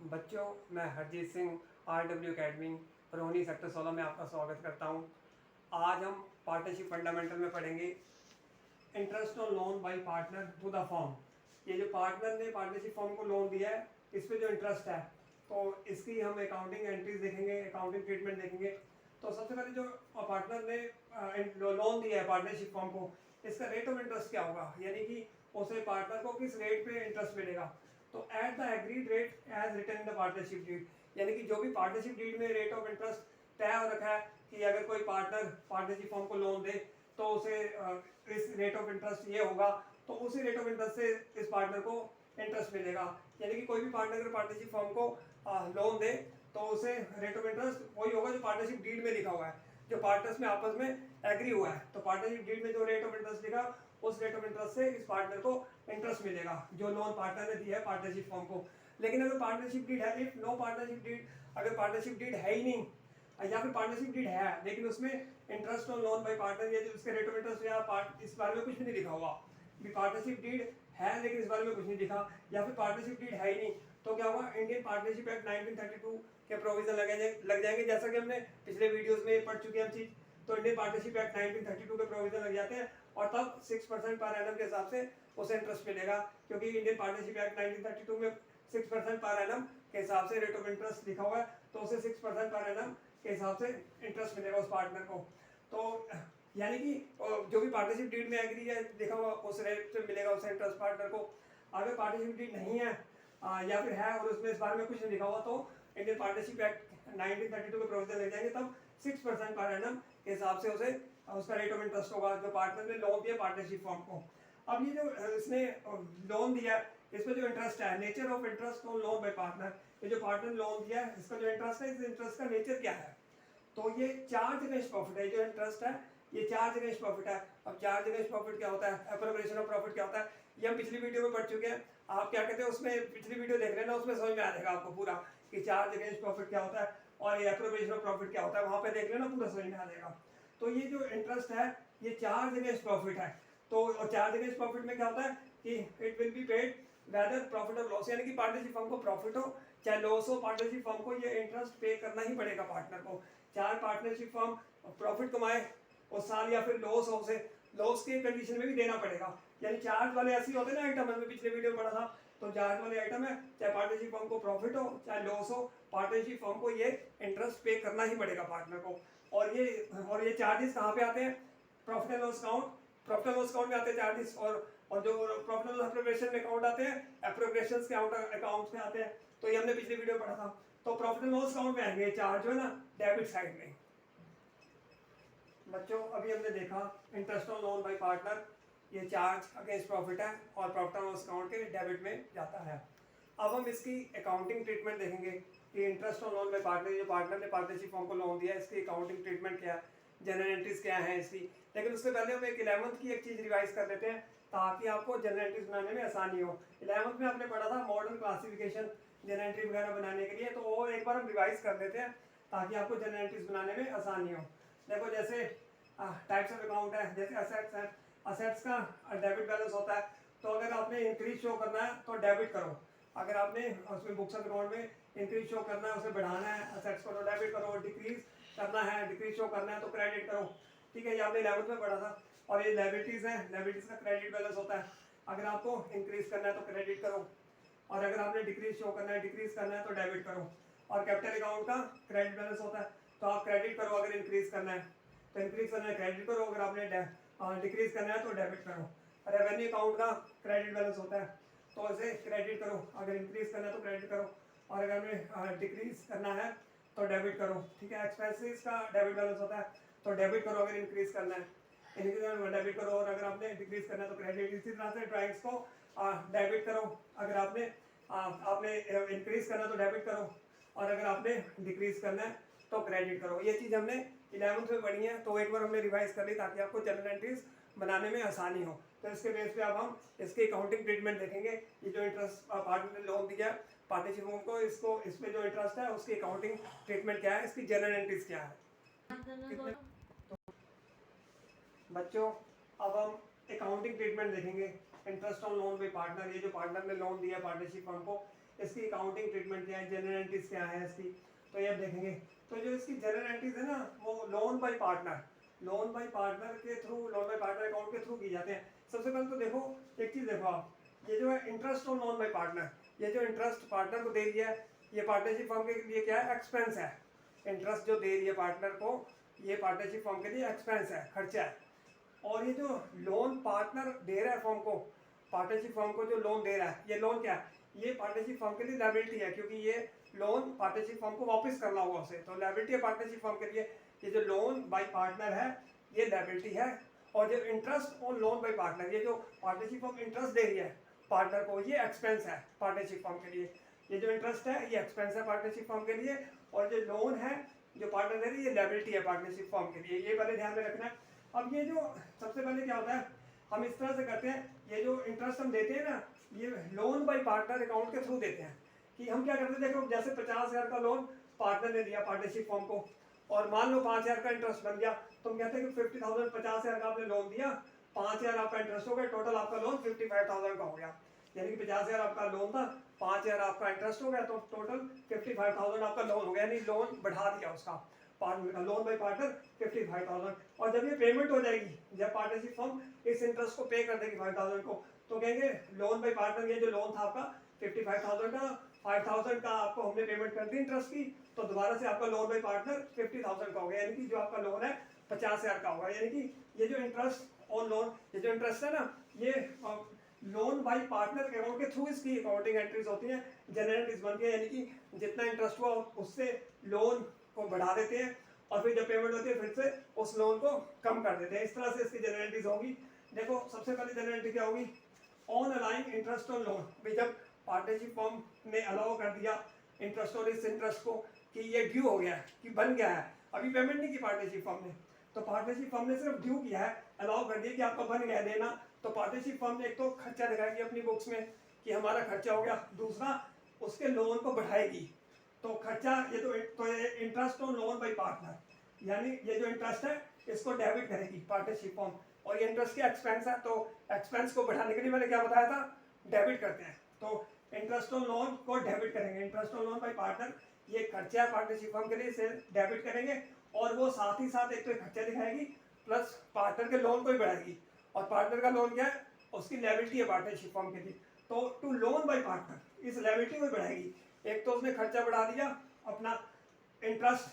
बच्चों, मैं Harjeet Singh RW academy Barauni sector 16 में आपका स्वागत करता हूं। आज हम पार्टनरशिप फंडामेंटल में पढ़ेंगे interest on loan by partner to the firm. ये जो पार्टनर ने पार्टनरशिप फर्म को लोन दिया है, इस पे जो इंटरेस्ट है, तो इसकी हम अकाउंटिंग एंट्रीज देखेंगे, अकाउंटिंग ट्रीटमेंट देखेंगे। तो सबसे पहले जो पार्टनर ने लोन दिया है पार्टनरशिप फर्म को, इसका रेट ऑफ इंटरेस्ट क्या होगा, यानी कि उसे पार्टनर को किस रेट पे इंटरेस्ट मिलेगा। तो at the agreed rate as written in the partnership deed, यानी कि जो भी पार्टनरशिप डीड में रेट ऑफ इंटरेस्ट तय हो रखा है कि अगर कोई पार्टनर पार्टनरशिप फर्म को लोन दे तो उसे इस रेट ऑफ इंटरेस्ट ये होगा, तो उसी रेट ऑफ इंटरेस्ट से इस पार्टनर को इंटरेस्ट मिलेगा। यानी कि कोई भी पार्टनर अगर पार्टनरशिप फर्म को लोन दे तो उसे रेट ऑफ इंटरेस्ट वही होगा जो पार्टनरशिप डीड में लिखा हुआ है, जो पार्टनर्स में आपस में एग्री हुआ है। तो पार्टनरशिप डीड में जो रेट ऑफ इंटरेस्ट लिखा, उस रेट ऑफ इंटरेस्ट से इस पार्टनर को इंटरेस्ट मिलेगा जो लोन पार्टनर ने दिया है पार्टनरशिप फर्म को। लेकिन अगर पार्टनरशिप डीड है, इफ नो पार्टनरशिप डीड, अगर पार्टनरशिप डीड है ही नहीं या फिर पार्टनरशिप डीड है लेकिन उसमें interest on loan by partner या जो उसके रेट ऑफ इंटरेस्ट या इस बारे में कुछ भी नहीं लिखा हुआ, पार्टनरशिप डीड है लेकिन इस बारे में कुछ नहीं लिखा, या फिर पार्टनरशिप डीड है ही नहीं, तो क्या होगा, इंडियन पार्टनरशिप एक्ट 1932 के प्रोविजन लग जाएंगे, जैसा कि हमने पिछले वीडियोस में पढ़ चुके हैं चीज। तो इंडियन पार्टनरशिप एक्ट 1932 के प्रोविजन लग जाते हैं और तब 6% पर एनम के हिसाब से उसे इंटरेस्ट मिलेगा, क्योंकि इंडियन पार्टनरशिप एक्ट 1932 में 6% पर एनम के हिसाब से रेट ऑफ इंटरेस्ट लिखा हुआ है, तो उसे 6% पर एनम के हिसाब से इंटरेस्ट मिलेगा उस पार्टनर को। तो यानी कि जो भी पार्टनरशिप डीड में एग्री है लिखा हुआ, उस रेट से मिलेगा उसे इंटरेस्ट पार्टनर को। अगर पार्टनरशिप डीड नहीं है या फिर है और उसमें इस बारे में कुछ नहीं लिखा हुआ, तो इंडियन पार्टनरशिप एक्ट 1932 के प्रोविजन लग जाएंगे, तब 6% पर एनम के हिसाब से उसे उसका रेट ऑफ इंटरेस्ट होगा जो पार्टनर ने लोन दिया पार्टनरशिप फर्म को। अब ये जो इसने लोन दिया, इस पर जो इंटरेस्ट है, nature of interest on loan by partner, ये जो पार्टनर लोन दिया है इसका जो इंटरेस्ट है, इस इंटरेस्ट का नेचर क्या है। तो ये चार्ज अगेंस्ट प्रॉफिट है, जो इंटरेस्ट है ये चार्ज अगेंस्ट प्रॉफिट है। अब चार्ज अगेंस्ट प्रॉफिट क्या होता है, एप्रोप्रिएशन ऑफ प्रॉफिट क्या होता है, ये हम पिछली वीडियो में पढ़ चुके हैं। आप क्या कहते हैं, उसमें पिछली वीडियो देख लेना, उसमें समझ में आ जाएगा आपको पूरा कि चार्ज अगेंस्ट प्रॉफिट क्या होता है और ये एप्रोप्रिएशन ऑफ प्रॉफिट क्या होता है, वहां पे देख लेना, पूरा समझ में आ जाएगा। तो ये जो इंटरेस्ट है ये चार्ज अगेंस्ट प्रॉफिट है। तो चार्ज अगेंस्ट प्रॉफिट में क्या होता है कि it will be paid weather profit और लॉस, यानी कि पार्टनरशिप फर्म को प्रॉफिट हो चाहे लॉस हो, पार्टनरशिप फर्म को ये इंटरेस्ट पे करना ही पड़ेगा पार्टनर को। चाहे पार्टनरशिप फर्म प्रॉफिट कमाए उस साल या फिर लॉस हो, उसे लॉस के कंडीशन में भी देना पड़ेगा। यानी चार्ज वाले ऐसे होते हैं ना आइटम, हमने पिछले वीडियो में पढ़ा था, तो चार्ज वाले आइटम है, चाहे पार्टनरशिप फर्म को प्रॉफिट हो चाहे लॉस हो, पार्टनरशिप फर्म को ये इंटरेस्ट पे करना ही पड़ेगा पार्टनर को। और ये चार्जेस कहाँ पे आते हैं, profit and loss account, profit and loss account में आते हैं चार्जेस, और जो प्रॉफिट एंड लॉस एप्रोप्रिएशन में अकाउंट आते हैं, एप्रोप्रिएशंस के अकाउंट में आते हैं। तो ये हमने पिछले वीडियो में पढ़ा था। तो प्रॉफिट एंड लॉस अकाउंट में आएंगे चार्ज जो है ना, डेबिट साइड में। बच्चों, अभी हमने देखा interest on loan by partner, ये चार्ज अगेंस्ट प्रॉफिट है और प्रॉफिट एंड लॉस अकाउंट के डेबिट में जाता है। अब हम इसकी अकाउंटिंग ट्रीटमेंट देखेंगे कि interest on loan by partner, जो पार्टनर ने पार्टनरशिप फर्म को लोन दिया है, इसकी अकाउंटिंग ट्रीटमेंट क्या है, जनरल एंट्रीज क्या है इसकी। लेकिन उससे पहले हम एक 11th की एक चीज़ रिवाइज कर लेते हैं ताकि आपको जनरल एंट्रीज बनाने में आसानी हो। 11th में आपने पढ़ा था मॉडर्न क्लासिफिकेशन जनरल एंट्री वगैरह बनाने के लिए, तो वो एक बार हम रिवाइज कर देते हैं ताकि आपको जनरल एंट्रीज बनाने में आसानी हो। देखो, जैसे टाइप्स ऑफ अकाउंट है, जैसे असेट्स है, असेट्स का डेबिट बैलेंस होता है, तो अगर आपने इंक्रीज शो करना है तो डेबिट करो, अगर आपने उसमें बुक्स ऑफ अकाउंट में इंक्रीज शो करना है, उसे बढ़ाना है असेट्स को, तो डेबिट करो, डिक्रीज करना है, डिक्रीज शो करना है तो क्रेडिट करो। ठीक है, ये आपने 11th में पढ़ा था। और ये लायबिलिटीज है, लायबिलिटीज का क्रेडिट बैलेंस होता है, अगर आपको इंक्रीज करना है तो क्रेडिट करो, और अगर आपने डिक्रीज शो करना है, डिक्रीज करना है तो डेबिट करो। और कैपिटल अकाउंट का क्रेडिट बैलेंस होता है, तो आप क्रेडिट करो अगर इंक्रीज करना है, तो इंक्रीज करना है क्रेडिट करो, अगर आपने डिक्रीज करना है तो डेबिट करो। रेवेन्यू अकाउंट का क्रेडिट बैलेंस होता है, तो इसे क्रेडिट करो, अगर इंक्रीज करना है तो क्रेडिट करो, और अगर हमें डिक्रीज करना है तो डेबिट करो। ठीक है, एक्सपेंसेस का डेबिट बैलेंस होता है, तो डेबिट करो अगर इंक्रीज करना है, इंक्रीज करना है डेबिट करो, और अगर आपने डिक्रीज करना है तो क्रेडिट। इसी तरह से ड्राइंग्स को डेबिट करो, अगर आपने इंक्रीज करना है तो डेबिट करो, और अगर आपने डिक्रीज करना है तो क्रेडिट करो। ये चीज़ हमने 11th में पढ़ी है, तो एक बार हमने रिवाइज कर ली ताकि आपको जनरल एंट्रीज बनाने में आसानी हो। तो इसके बेस पे अब हम इसकी अकाउंटिंग ट्रीटमेंट देखेंगे। ये जो इंटरेस्ट पार्टनर ने लोन दिया पार्टनरशिप फर्म को, इसको इसमें जो इंटरेस्ट है उसकी अकाउंटिंग ट्रीटमेंट क्या है, इसकी जनरल एंट्रीज क्या है। बच्चों, अब हम अकाउंटिंग ट्रीटमेंट देखेंगे interest on loan by partner, ये जो पार्टनर ने लोन दिया पार्टनरशिप फर्म को, इसकी अकाउंटिंग ट्रीटमेंट क्या है, जनरल एंट्रीज क्या है इसकी, तो ये अब देखेंगे। तो जो इसकी जनरल एंट्रीज है ना वो लोन बाय पार्टनर के through, loan by partner account के थ्रू की जाते हैं। सबसे पहले तो देखो एक चीज़ देखो आप, ये जो है interest on loan by partner, ये जो इंटरेस्ट पार्टनर को दे दिया है, ये पार्टनरशिप फर्म के लिए क्या है, एक्सपेंस है। इंटरेस्ट जो दे रही है पार्टनर को, ये पार्टनरशिप फर्म के लिए एक्सपेंस है, खर्चा है। और ये जो लोन पार्टनर दे रहा है फर्म को, पार्टनरशिप फर्म को जो लोन दे रहा है, ये लोन क्या है, ये पार्टनरशिप फर्म के लिए लायबिलिटी है, क्योंकि ये लोन पार्टनरशिप फर्म को वापस करना होगा उसे, तो लायबिलिटी है पार्टनरशिप फर्म के लिए। ये जो लोन बाय पार्टनर है ये लायबिलिटी है। और जो interest on loan by partner, ये जो पार्टनरशिप फर्म इंटरेस्ट दे रही है पार्टनर को, ये एक्सपेंस है पार्टनरशिप फर्म के लिए। ये जो इंटरेस्ट है ये एक्सपेंस है पार्टनरशिप फर्म के लिए, और जो लोन है जो पार्टनर दे रही है ये लायबिलिटी है पार्टनरशिप फर्म के लिए। ये पहले ध्यान में रखना है। अब ये जो सबसे पहले क्या होता है, हम इस तरह से करते हैं, ये जो इंटरेस्ट हम देते हैं ना, ये लोन बाय पार्टनर अकाउंट के थ्रू देते हैं। कि हम क्या करते हैं, देखो जैसे 50,000 का लोन पार्टनर ने दिया पार्टनरशिप फर्म को, और मान लो 5,000 का इंटरेस्ट बन गया, तो हम कहते हैं कि 50,000, 50,000 का आपने लोन दिया, 5,000 आपका इंटरेस्ट हो गया, टोटल आपका लोन 55,000 का हो गया। यानी कि 50,000 आपका लोन था, 5,000 आपका इंटरेस्ट हो गया, तो टोटल 55,000 आपका लोन हो गया, यानी लोन बढ़ा दिया उसका पार्टनर का, लोन बाय पार्टनर 55,000। और जब ये पेमेंट हो जाएगी, जब पार्टनरशिप फर्म इस इंटरेस्ट को पे कर देगी 5,000 को, तो कहेंगे लोन बाय पार्टनर, ये जो लोन था आपका 55,000 का, 5,000 का आपको हमने पेमेंट कर दी इंटरेस्ट की, तो दोबारा से आपका लोन बाय पार्टनर 50,000 का हो गया, यानी कि जो आपका लोन है 50,000 का होगा। यानी कि ये जो इंटरेस्ट ऑन लोन, ये जो इंटरेस्ट है ना, ये लोन बाय पार्टनर अकाउंट के थ्रू इसकी अकाउंटिंग एंट्रीज होती हैं, जनरल एंट्रीज बनती है। यानी कि जितना इंटरेस्ट हुआ उससे लोन को बढ़ा देते हैं, और फिर जब पेमेंट होती है फिर से उस लोन को कम कर देते हैं। इस तरह से इसकी जनरल एंट्रीज होगी। देखो सबसे पहले जनरल एंट्री क्या होगी, ऑन अलाइंग इंटरेस्ट ऑन लोन। भाई जब पार्टनरशिप फर्म ने अलाउ कर दिया इंटरेस्ट और इस इंटरेस्ट को कि ये ड्यू हो गया है, कि बन गया है, अभी पेमेंट नहीं की पार्टनरशिप फर्म ने, तो पार्टनरशिप फर्म ने सिर्फ ड्यू किया है, अलाउ कर दिया कि आपका बन गया देना, तो पार्टनरशिप फर्म ने एक तो खर्चा दिखाएगी अपनी बुक्स में कि हमारा खर्चा हो गया, दूसरा उसके लोन को बढ़ाएगी। तो खर्चा ये तो interest on loan by partner, यानी ये जो इंटरेस्ट है इसको डेबिट करेगी पार्टनरशिप फर्म, और ये इंटरेस्ट के एक्सपेंस है, तो एक्सपेंस को बढ़ाने के लिए मैंने क्या बताया था, डेबिट करते हैं। तो इंटरेस्ट ऑन लोन को डेबिट करेंगे, interest on loan by partner, ये खर्चा है पार्टनरशिप फर्म के लिए, इसे डेबिट करेंगे, और वो साथ ही साथ एक तो खर्चा दिखाएगी प्लस पार्टनर के लोन को ही बढ़ाएगी। और पार्टनर का लोन क्या है, उसकी लायबिलिटी है पार्टनरशिप फर्म के लिए, तो टू लोन बाय पार्टनर इस लायबिलिटी को बढ़ाएगी। एक तो उसने खर्चा बढ़ा दिया अपना इंटरेस्ट,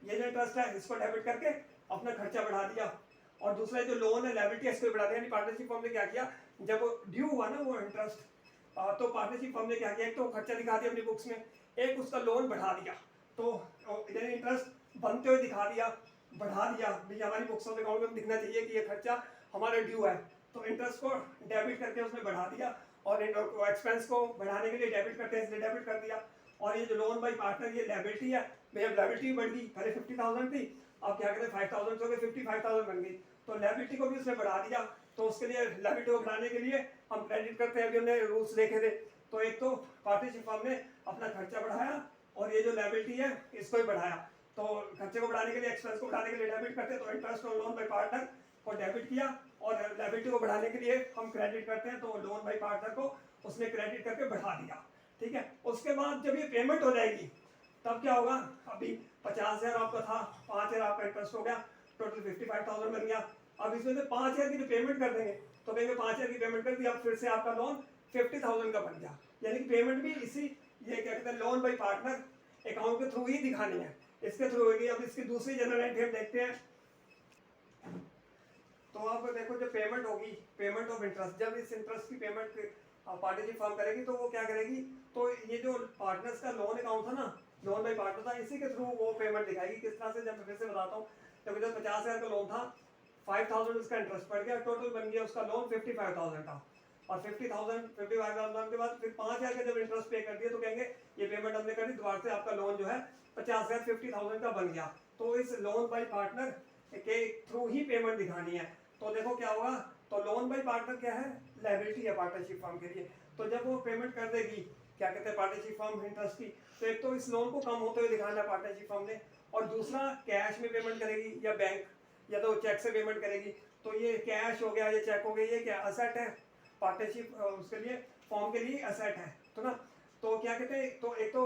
ये जो इंटरेस्ट है इसको डेबिट करके अपना खर्चा बढ़ा दिया, और दूसरा जो लोन है लायबिलिटी इसको बढ़ा दिया। यानी पार्टनरशिप फर्म ने क्या किया, जब ड्यू हुआ ना वो इंटरेस्ट, तो पार्टनरशिप फर्म ने क्या किया, एक तो खर्चा दिखा दिया अपनी बुक्स में, एक उसका लोन बढ़ा दिया, तो यानी इंटरेस्ट बनते हुए दिखा दिया, बढ़ा दिया, भाई हमारी बुक्स ऑफ अकाउंट में दिखना चाहिए कि ये खर्चा हमारा ड्यू है, तो इंटरेस्ट को डेबिट करके उसने बढ़ा दिया, और एक्सपेंस को बढ़ाने के लिए डेबिट करते हैं इसलिए डेबिट कर दिया। और ये जो लोन बाय पार्टनर ये लायबिलिटी है, भैया लायबिलिटी बढ़ गई, पहले 50,000 थी, अब क्या कहते हैं 5,000 से 55,000 बन गई, तो लायबिलिटी को भी उसने बढ़ा दिया। तो उसके लिए लायबिलिटी को बढ़ाने के लिए हम क्रेडिट करते हैं, अभी हमने रूल्स देखे थे। तो एक तो पार्टनरशिप फर्म ने अपना खर्चा बढ़ाया, और ये जो लायबिलिटी है इसको ही बढ़ाया, तो खर्चे को बढ़ाने के लिए, एक्सपेंस को बढ़ाने के लिए डेबिट करते हैं, तो interest on loan by partner को डेबिट किया, और लायबिलिटी को बढ़ाने के लिए हम क्रेडिट करते हैं, तो लोन बाय पार्टनर को उसने क्रेडिट करके बढ़ा दिया। ठीक है, उसके बाद जब ये पेमेंट हो जाएगी तब क्या होगा, अभी 50,000 आपका था, 5,000 आपका इंटरेस्ट हो गया, टोटल 55,000 बन गया। अब इसमें से 5,000 की जो पेमेंट कर देंगे, तो कहेंगे 5,000 की पेमेंट कर दी, अब फिर से आपका लोन 50,000 का बन गया। यानी कि पेमेंट भी इसी, ये क्या कहते हैं, लोन बाय पार्टनर अकाउंट के थ्रू ही दिखानी है, इसके थ्रू होगी। अब इसकी दूसरी जनरल एंट्री हम देखते हैं। तो आप देखो जब पेमेंट होगी, पेमेंट ऑफ इंटरेस्ट, जब इस इंटरेस्ट की पेमेंट पार्टनरशिप फर्म करेगी, तो वो क्या करेगी, तो ये जो पार्टनर्स का लोन अकाउंट था ना, लोन बाय पार्टनर था, इसी के थ्रू वो पेमेंट दिखाएगी। किस तरह से, जब मैं फिर से बताता हूँ, जब 50,000 का लोन था, 5,000 उसका इंटरेस्ट पड़ गया, टोटल बन गया उसका लोन 55,000 का, और 55,000 के बाद फिर 5,000 का जब इंटरेस्ट पे कर दिया, तो कहेंगे ये पेमेंट हमने कर दी, दोबारा से आपका लोन जो है 50,000 50,000 का बन गया। तो इस लोन बाय पार्टनर के थ्रू ही पेमेंट दिखानी है। तो देखो क्या होगा, तो लोन बाय पार्टनर क्या है, लायबिलिटी है पार्टनरशिप फर्म के लिए। तो जब वो पेमेंट कर देगी, क्या कहते हैं, पार्टनरशिप फर्म इंटरेस्ट की, तो एक तो इस लोन को कम होते हुए दिखाना है पार्टनरशिप फर्म ने, और दूसरा कैश में पेमेंट करेगी या बैंक या तो चेक से पेमेंट करेगी। तो ये कैश हो गया, ये चेक हो गया, ये क्या असेट है पार्टनरशिप, उसके लिए फर्म के लिए असेट है, तो ना। तो क्या कहते हैं, तो एक तो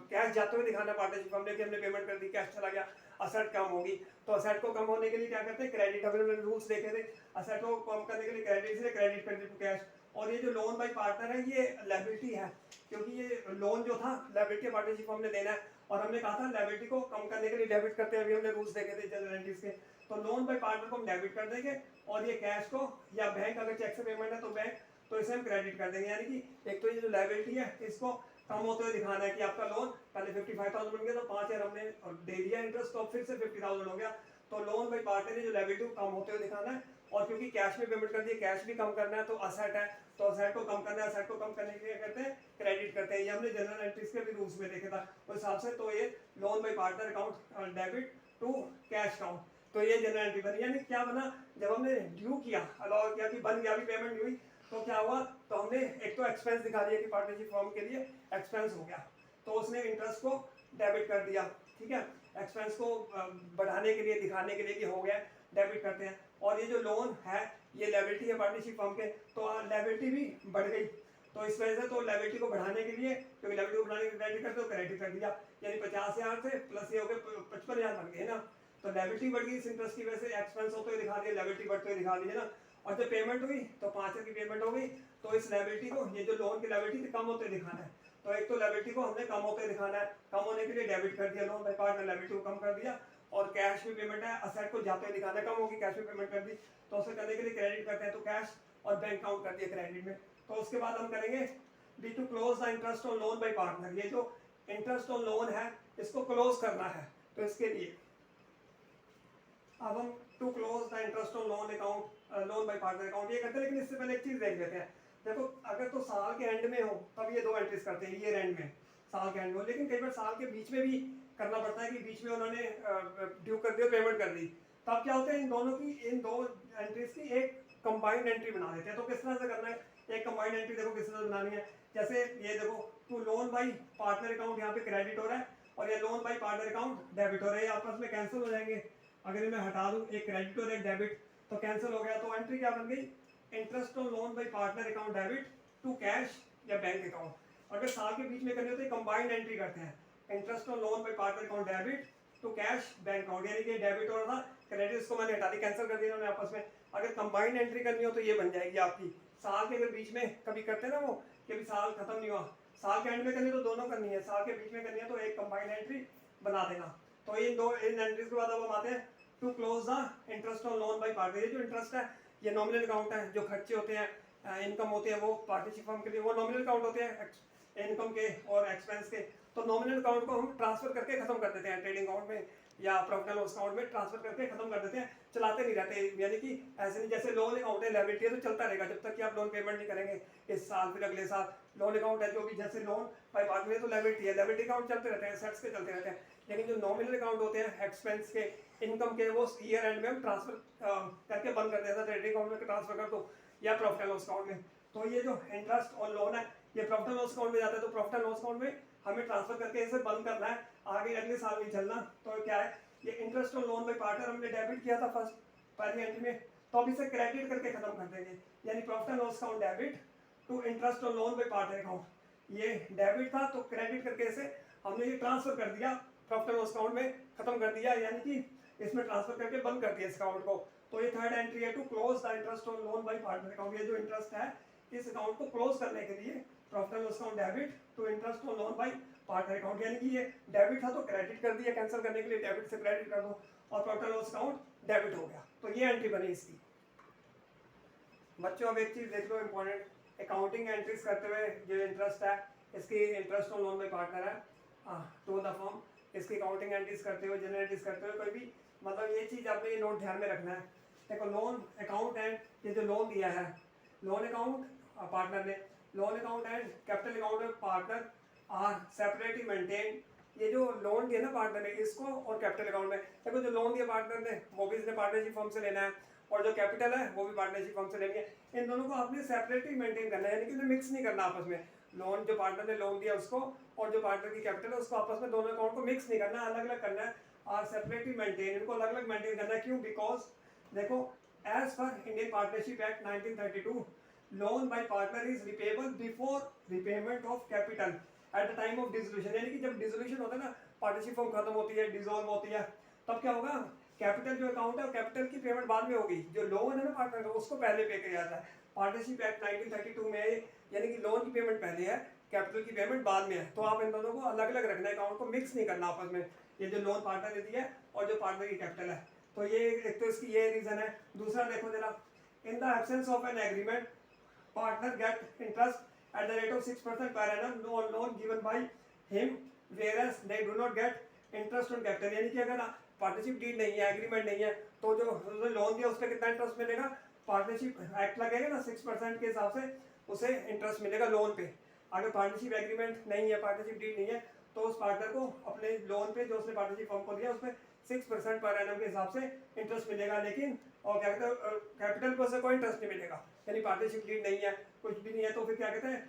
कैश जाते हुए दिखाना पार्टनरशिप हमने कि हमने पेमेंट कर दी, कैश चला गया, असेट कम होगी। तो असेट को कम होने के लिए क्या करते हैं, क्रेडिट, हमने रूल्स देखे थे, असेट को कम करने के लिए क्रेडिट से क्रेडिट क्रेडिट टू कैश। और ये जो लोन बाय पार्टनर है ये लायबिलिटी है, क्योंकि ये लोन जो था लायबिलिटी पार्टनरशिप हमने देना है, और हमने कहा था लायबिलिटी को कम करने के लिए डेबिट करते हैं, अभी हमने रूल्स देखे थे जनरल एंट्रीज के। तो लोन बाय पार्टनर को हम डेबिट कर देंगे, और ये कैश को या बैंक अगर चेक से पेमेंट है तो बैंक, तो इसे हम क्रेडिट कर देंगे। यानी कि एक तो ये जो लायबिलिटी है इसको कम होते हुए दिखाना है कि आपका लोन पहले 55,000 बन गया, तो 5,000 हमने दे दिया इंटरेस्ट, तो फिर से 50,000 हो गया। तो लोन बाय पार्टनर ने जो लायबिलिटी को कम होते हुए दिखाना है, और क्योंकि कैश में पेमेंट कर दी, कैश भी कम करना है, तो असेट है, तो असेट को कम करना है, असेट को कम करने के लिए करते हैं क्रेडिट करते हैं। ये हमने जनरल एंट्रीज के भी रूल्स में देखा था उस हिसाब से। तो ये loan by partner account debit to cash account, तो ये जनरल एंट्री बनी। यानी क्या बना, जब हमने ड्यू किया, अलाउ किया कि बन गया, अभी पेमेंट नहीं हुई, तो क्या हुआ, तो हमने एक तो एक्सपेंस दिखा दिया कि पार्टनरशिप फॉर्म के लिए एक्सपेंस हो गया, तो उसने इंटरेस्ट को डेबिट कर दिया। ठीक है, एक्सपेंस को बढ़ाने के लिए, दिखाने के लिए कि हो गया, डेबिट करते हैं। और ये जो लोन है ये लायबिलिटी है पार्टनरशिप फॉर्म के, तो लायबिलिटी भी बढ़ गई, तो इस वजह से तो लायबिलिटी को बढ़ाने के लिए, क्योंकि लायबिलिटी को बढ़ाने के लिए क्रेडिट करते हो, क्रेडिट कर दिया, यानी 50,000 से प्लस ये हो गए 55,000 बन गए ना। तो लायबिलिटी बढ़ गई इस इंटरेस्ट की वजह से, एक्सपेंस होते हुए दिखा दिया, लायबिलिटी बढ़ते हुए दिखा दी है ना। और जब पेमेंट हुई तो 5,000 की पेमेंट हो गई, तो इस लायबिलिटी को, ये जो लोन की लायबिलिटी थी, कम होते हुए दिखाना है। तो एक तो लायबिलिटी को हमने कम होते हुए दिखाना है, कम होने के लिए डेबिट कर दिया, लोन बाय पार्टनर लायबिलिटी को कम कर दिया। और कैश में पेमेंट है, असेट को जाते हुए दिखाना है, कम होगी, कैश में पेमेंट कर दी, तो उसे करने के लिए क्रेडिट करते हैं, तो कैश और बैंक काउंट कर दिया क्रेडिट में। तो उसके बाद हम करेंगे B to close the interest on loan by partner. ये जो इंटरेस्ट ऑन लोन है इसको क्लोज करना है, तो इसके लिए अब हम to close the interest on loan account, loan by partner account ये करते हैं। लेकिन इससे पहले एक चीज देख लेते हैं। देखो, अगर तो साल के एंड में हो तब ये दो एंट्रीज करते हैं, ईयर एंड में, साल के एंड में हो। लेकिन कई बार साल के बीच में भी करना पड़ता है कि बीच में उन्होंने ड्यू कर दिया, पेमेंट कर दी, तब क्या होता है, इन दोनों की, इन दो एंट्रीज की एक कंबाइंड एंट्री बना देते हैं। तो किस तरह से करना है, एक कंबाइंड एंट्री देखो किस तरह से बनानी है। जैसे ये देखो, to loan by partner account यहाँ पे क्रेडिट हो रहा है, और ये loan by partner account debit हो रहा है, ये आपस में कैंसिल हो जाएंगे। अगर मैं हटा दूं एक क्रेडिट और एक डेबिट, तो कैंसिल हो गया। तो एंट्री क्या बन गई, interest on loan by partner account debit to cash या बैंक अकाउंट। अगर साल के बीच में करनी हो तो कंबाइंड एंट्री करते हैं, interest on loan by partner account debit to cash bank account. यानी कि डेबिट हो रहा था, क्रेडिट उसको मैंने हटा दी, कैंसिल कर दिया उन्होंने आपस में। अगर कंबाइंड एंट्री करनी हो तो ये बन जाएगी आपकी। साल के अगर बीच में कभी करते हैं ना वो, कि अभी साल खत्म नहीं हुआ, साल के एंड में करनी तो दोनों करनी है, साल के बीच में करनी है तो एक कंबाइंड एंट्री बना देना। तो इन एंट्रीज के बाद अब हम आते हैं to close the interest on loan by partner. ये जो इंटरेस्ट है ये नॉमिनल अकाउंट है, जो खर्चे होते हैं, इनकम होते हैं, वो पार्टनरशिप फर्म के लिए वो नॉमिनल अकाउंट होते हैं, इनकम के और एक्सपेंस के। तो नॉमिनल अकाउंट को हम ट्रांसफर करके खत्म कर देते हैं, ट्रेडिंग अकाउंट में या प्रॉफिट एंड लॉस अकाउंट में ट्रांसफर करके खत्म कर देते हैं, चलाते नहीं रहते। यानी कि ऐसे नहीं, जैसे लोन अकाउंट है, लायबिलिटी है, तो चलता रहेगा जब तक कि आप लोन पेमेंट नहीं करेंगे इस साल, फिर अगले साल। लोन अकाउंट है जो भी, जैसे लोन बाय पार्टनर है तो लायबिलिटी है, लायबिलिटी अकाउंट चलते रहते हैं, सेट्स के चलते रहते हैं। लेकिन जो नॉमिनल अकाउंट होते हैं, एक्सपेंस के, इनकम के, वो ईयर एंड में हम ट्रांसफर करके बंद कर देते हैं, ट्रेडिंग अकाउंट में ट्रांसफर कर दो या प्रॉफिट एंड लॉस अकाउंट में। तो ये जो इंटरेस्ट ऑन लोन है ये प्रॉफिट एंड लॉस अकाउंट में जाता है, तो प्रॉफिट एंड लॉस अकाउंट में हमें ट्रांसफर करके इसे बंद करना है, आगे अगले साल नहीं चलना। तो क्या है, ये interest on loan by partner हमने डेबिट किया था फर्स्ट पहली एंट्री में, तो अब इसे क्रेडिट करके खत्म कर देंगे। यानी profit and loss account debit to interest on loan by partner account. ये डेबिट था तो क्रेडिट करके इसे हमने ये ट्रांसफर कर दिया, प्रॉफिट एंड लॉस अकाउंट में खत्म कर दिया, यानी कि इसमें ट्रांसफर करके बंद कर दिया इस अकाउंट को। तो ये थर्ड एंट्री है, to close the interest on loan by partner account. ये जो इंटरेस्ट है इस अकाउंट को क्लोज करने के लिए profit and loss account debit to interest on loan by partner account. यानी कि ये डेबिट था तो क्रेडिट कर दिया, कैंसिल करने के लिए डेबिट से क्रेडिट कर दो, और profit and loss account debit हो गया। तो ये एंट्री बनी इसकी। बच्चों अब एक चीज देख लो इंपॉर्टेंट, अकाउंटिंग एंट्रीज करते हुए जो इंटरेस्ट है, इसकी interest on loan by partner है टू द फर्म, इसकी अकाउंटिंग एंट्रीज करते हुए, जनरल एंट्रीज करते हुए कोई भी, मतलब ये चीज आपने ये नोट ध्यान में रखना है। देखो, लोन अकाउंट एंड ये जो लोन दिया है, लोन अकाउंट पार्टनर ने, loan account and capital account of partner are separately maintain. ये जो लोन दिया ना पार्टनर ने, इसको और कैपिटल अकाउंट में, देखो जो लोन दिया पार्टनर ने वो भी इसने पार्टनरशिप फर्म से लेना है, और जो कैपिटल है वो भी पार्टनरशिप फर्म से लेनी है। इन दोनों को आपने सेपरेटली मेंटेन करना है, यानी कि उन्हें मिक्स नहीं करना आपस में। लोन जो पार्टनर ने लोन दिया उसको, और जो पार्टनर की कैपिटल है उसको आपस में, दोनों अकाउंट को मिक्स नहीं करना, अलग अलग करना है, और सेपरेटली मेंटेन, इनको अलग अलग मेंटेन करना है। क्यों? बिकॉज देखो, as per Indian partnership act 1932 loan by partner is repayable before repayment of capital at the time of dissolution, यानी कि जब डिसोल्यूशन होता है ना, पार्टनरशिप फॉर्म खत्म होती है, डिसॉल्व होती है, तब क्या होगा, कैपिटल जो अकाउंट है कैपिटल की पेमेंट बाद में होगी, जो लोन है ना पार्टनर का उसको पहले पे किया जाता है। पार्टनरशिप एक्ट 1932 में यानी कि लोन की पेमेंट पहले है, कैपिटल की पेमेंट बाद में है। तो आप इन दोनों को अलग अलग रखना है, अकाउंट को मिक्स नहीं करना आपस में, ये जो लोन पार्टनर ने दिया है और जो पार्टनर की कैपिटल है। तो ये एक तो इसकी ये रीजन है। दूसरा देखो जरा, in the absence of an agreement partner get interest at the rate of 6% per annum on loan given by him, whereas they do not get interest on capital, यानी कि अगर पार्टनरशिप डीड नहीं है, agreement नहीं है, तो जो उसने लोन दिया उस पर कितना इंटरेस्ट मिलेगा, पार्टनरशिप एक्ट लगेगा ना 6% के हिसाब से उसे इंटरेस्ट मिलेगा लोन पे। अगर पार्टनरशिप एग्रीमेंट नहीं है, पार्टनरशिप डीड नहीं है, तो उस पार्टनर को अपने लोन पे जो उसने पार्टनरशिप फॉर्म को दिया उसमें 6% पर एनम के हिसाब से इंटरेस्ट मिलेगा, लेकिन और क्या कहते हैं कैपिटल पर से कोई इंटरेस्ट नहीं मिलेगा, यानी पार्टनरशिप डीड नहीं है, कुछ भी नहीं है, तो फिर क्या कहते हैं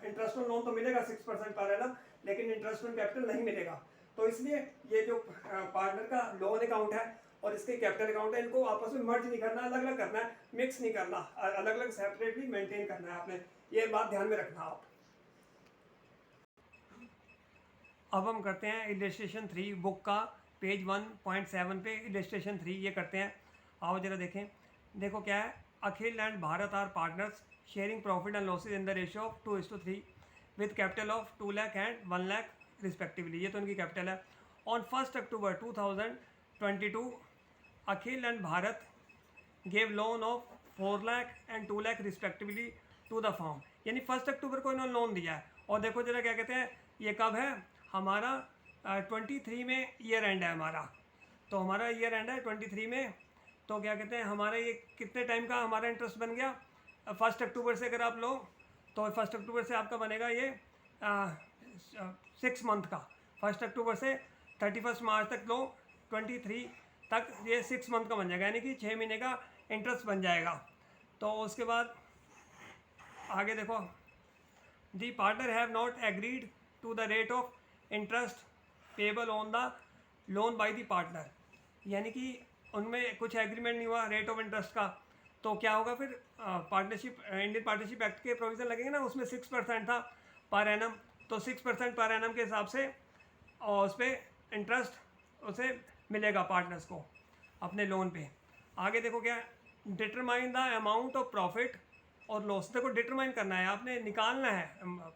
इंटरेस्ट ऑन लोन तो मिलेगा 6% पर एनम, लेकिन इंटरेस्ट ऑन कैपिटल नहीं मिलेगा। तो इसलिए ये जो पार्टनर का लोन अकाउंट है और इसके कैपिटल अकाउंट है, इनको आपस में मर्ज नहीं करना, अलग अलग करना है, मिक्स नहीं करना, अलग अलग सेपरेटली मेंटेन करना है आपने, ये बात ध्यान में रखना आप। अब हम करते हैं इलस्ट्रेशन 3 बुक का पेज 1.7 पे इलस्ट्रेशन 3 ये करते हैं। आओ जरा देखें, देखो क्या है, Akhil and Bharat are partners sharing profit and losses in the ratio of 2:3 with capital of 2 lakh and 1 lakh respectively, ये तो उनकी कैपिटल है। On 1 October 2022 Akhil and Bharat gave loan of 4 lakh and 2 lakh respectively to the firm, यानी 1 अक्टूबर को इन्होंने लोन दिया है। और देखो जरा क्या कहते हैं, ये कब है, हमारा 23 में ईयर एंड है हमारा, तो हमारा ईयर एंड है 23 में, तो क्या कहते हैं हमारा ये कितने टाइम का हमारा इंटरेस्ट बन गया, 1 अक्टूबर से अगर आप लो तो 1 अक्टूबर से आपका बनेगा ये 6 मंथ का, 1 अक्टूबर से 31 मार्च तक लो 23 तक ये 6 मंथ का बन जाएगा, यानी कि 6 महीने का इंटरेस्ट बन जाएगा। तो उसके बाद आगे देखो, the partner have not agreed to the rate of interest payable on the loan by the partner, यानी कि उनमें कुछ एग्रीमेंट नहीं हुआ रेट ऑफ इंटरेस्ट का, तो क्या होगा फिर पार्टनरशिप इंडियन पार्टनरशिप एक्ट के प्रोविज़न लगेंगे ना, उसमें 6% था पर एनम, तो 6% पर एनम के हिसाब से और उस पर इंटरेस्ट उसे मिलेगा पार्टनर्स को अपने लोन पे। आगे देखो क्या, determine the amount of profit और लॉस, देखो डिटरमाइन करना है आपने, निकालना है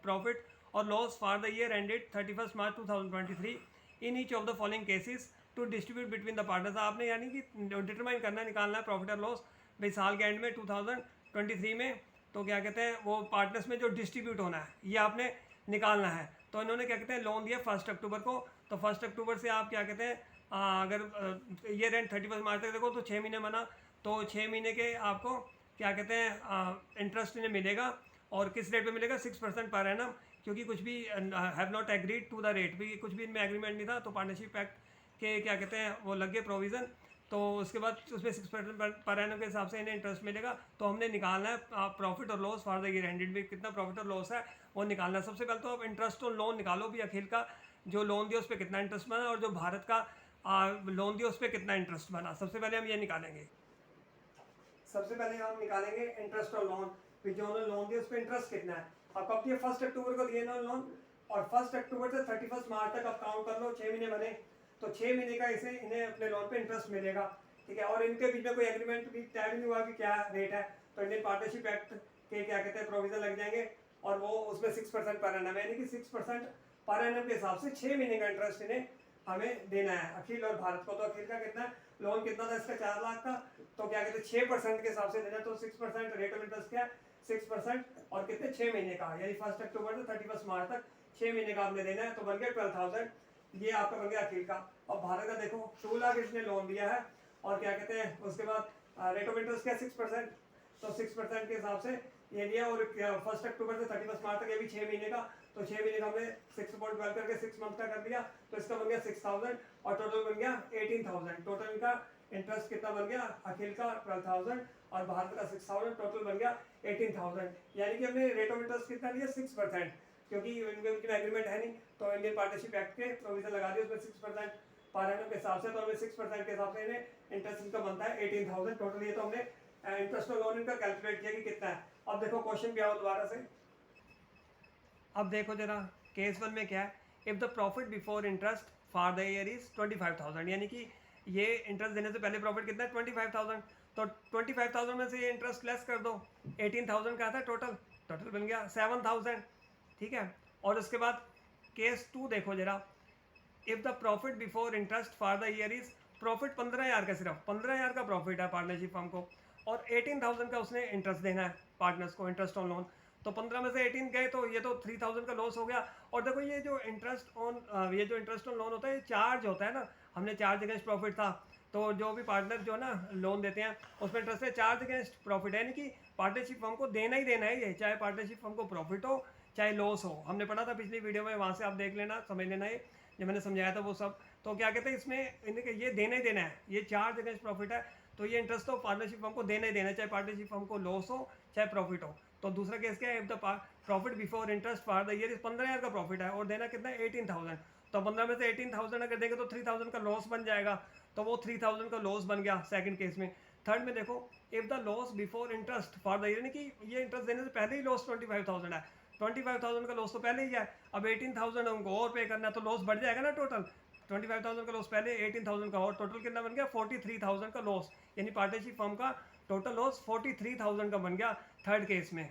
प्रॉफिट और loss for the year ended 31 March 2023 in each of the following cases to distribute between the partners, आपने यानी कि डिटरमाइन करना है, निकालना है प्रॉफिट और लॉस भाई साल के एंड में 2023 में, तो क्या कहते हैं वो पार्टनर्स में जो डिस्ट्रीब्यूट होना है ये आपने निकालना है। तो इन्होंने क्या कहते हैं लोन दिया 1 अक्टूबर को, तो 1 अक्टूबर से आप क्या कहते हैं अगर ईयर एंड 31 मार्च तक देखो तो 6 महीने बना, तो 6 महीने के आपको क्या कहते हैं इंटरेस्ट इन्हें मिलेगा, और किस रेट पे मिलेगा 6% पर एनम, क्योंकि कुछ भी have not agreed to the rate, भी कुछ भी इनमें एग्रीमेंट नहीं था, तो पार्टनरशिप एक्ट के क्या कहते हैं वो लग गए प्रोविज़न, तो उसके बाद उसमें 6% पर एनम के हिसाब से इन्हें इंटरेस्ट मिलेगा। तो हमने निकालना है प्रॉफिट और loss for the year ended भी, कितना प्रॉफिट और लॉस है वो निकालना है। सबसे पहले तो आप इंटरेस्ट और लोन निकालो भी, अखिल का जो लोन दिया उस पर कितना इंटरेस्ट बना और जो भारत का लोन दिया उस पर कितना इंटरेस्ट बना, सबसे पहले हम ये निकालेंगे। सबसे पहले हम निकालेंगे इंटरेस्ट और लोन, फिर जो उन्होंने लोन दिया उस पर इंटरेस्ट कितना है। अब कब दिए 1 अक्टूबर को दिए ना लोन, और 1 अक्टूबर से 31 मार्च तक आप काउंट कर लो, 6 महीने बने, तो 6 महीने का इसे इन्हें अपने लोन पे इंटरेस्ट मिलेगा, ठीक है। और इनके बीच में कोई एग्रीमेंट भी तय नहीं हुआ कि क्या रेट है, तो इंडियन पार्टनरशिप एक्ट के क्या कहते हैं प्रोविजन लग जाएंगे, और वो उसमें 6% पर एनम, यानी कि 6% पर एनम के हिसाब से 6 महीने का इंटरेस्ट इन्हें हमें देना है अखिल और भारत को। तो अखिल का कितना लोन कितना था इसका 4 लाख का, तो क्या कहते हैं 6% के हिसाब से देना, तो 6% रेट ऑफ इंटरेस्ट क्या है 6%, और कितने 6 महीने का, यानी 1 अक्टूबर से 31 मार्च तक 6 महीने का आपने देना है, तो बन गया 12,000, ये आपका बन गया अखिल का। और भारत का देखो 2 लाख इसने लोन दिया है, और क्या कहते हैं उसके बाद रेट ऑफ इंटरेस्ट क्या 6%, तो 6% के हिसाब से ये दिया, और 1 अक्टूबर से 31 मार्च तक ये भी 6 महीने का, तो 6 महीने का हमने 6.12 करके 6 मंथ का कर दिया, तो इसका बन गया 6,000, और टोटल बन गया 18,000। टोटल इनका इंटरेस्ट कितना बन गया, अखिल का 12,000 और भारत का 6,000, टोटल बन गया 18,000, यानी कि हमने रेट ऑफ इंटरेस्ट कितना दिया 6%, क्योंकि इनके बीच में एग्रीमेंट है नहीं, तो इंडियन पार्टनरशिप एक्ट के प्रोविजन लगा दिए उसमें 6% पर एनम के हिसाब से, तो हमें 6% के हिसाब से इन्हें इंटरेस्ट इनका बनता है 18,000 टोटल। ये तो हमने इंटरेस्ट और लोन इनका कैलकुलेट किया कि कितना है, अब देखो क्वेश्चन भी आओ दोबारा से। अब देखो जरा केस 1 में क्या है, if the profit before interest for the year is 25,000, यानी कि ये इंटरेस्ट देने से पहले प्रॉफिट कितना है 25,000, तो 25,000 में से ये इंटरेस्ट लेस कर दो, 18,000 का था टोटल, टोटल बन गया 7,000, ठीक है। और उसके बाद केस 2 देखो जरा, if the profit before interest for the year is, profit 15,000 का, सिर्फ 15,000 का प्रॉफिट है पार्टनरशिप फर्म को, और 18,000 का उसने इंटरेस्ट देना है पार्टनर्स को, इंटरेस्ट ऑन लोन, तो 15 में से 18 गए तो ये तो 3,000 का लॉस हो गया। और देखो ये जो इंटरेस्ट ऑन लोन होता है, ये चार्ज होता है ना, हमने चार्ज अगेंस्ट प्रॉफिट था, तो जो भी पार्टनर जो ना लोन देते हैं उसमें इंटरेस्ट है चार्ज अगेंस्ट प्रॉफिट है, यानी कि पार्टनरशिप फर्म को देना ही देना है ये, चाहे पार्टनरशिप फर्म को प्रॉफिट हो चाहे लॉस हो। हमने पढ़ा था पिछली वीडियो में, वहाँ से आप देख लेना, समझ लेना ये जो मैंने समझाया था वो सब। तो क्या कहते हैं इसमें इनके ये देना ही देना है, ये चार्ज अगेंस्ट प्रॉफिट है, तो ये इंटरेस्ट तो पार्टनरशिप फर्म को देना ही देना है, चाहे पार्टनरशिप फर्म को लॉस हो चाहे प्रॉफिट हो। तो दूसरा केस क्या है, if the profit before interest for the year is 15,000 का प्रॉफिट है और देना कितना है 18,000, तो 15 में से 18,000 अगर देंगे तो 3,000 का लॉस बन जाएगा, तो वो 3,000 का लॉस बन गया सेकंड केस में। थर्ड में देखो, if the loss before interest for the year, यानी कि ये इंटरेस्ट देने से पहले ही लॉस 25,000 है, 25,000 का लॉस तो पहले ही है, अब 18,000 उनको और पे करना है तो लॉस बढ़ जाएगा ना टोटल, 25,000 का लॉस पहले, 18,000 का और, टोटल कितना बन गया 43,000 का लॉस, यानी पार्टनरशिप फर्म का टोटल लॉस 43,000 का बन गया थर्ड केस में।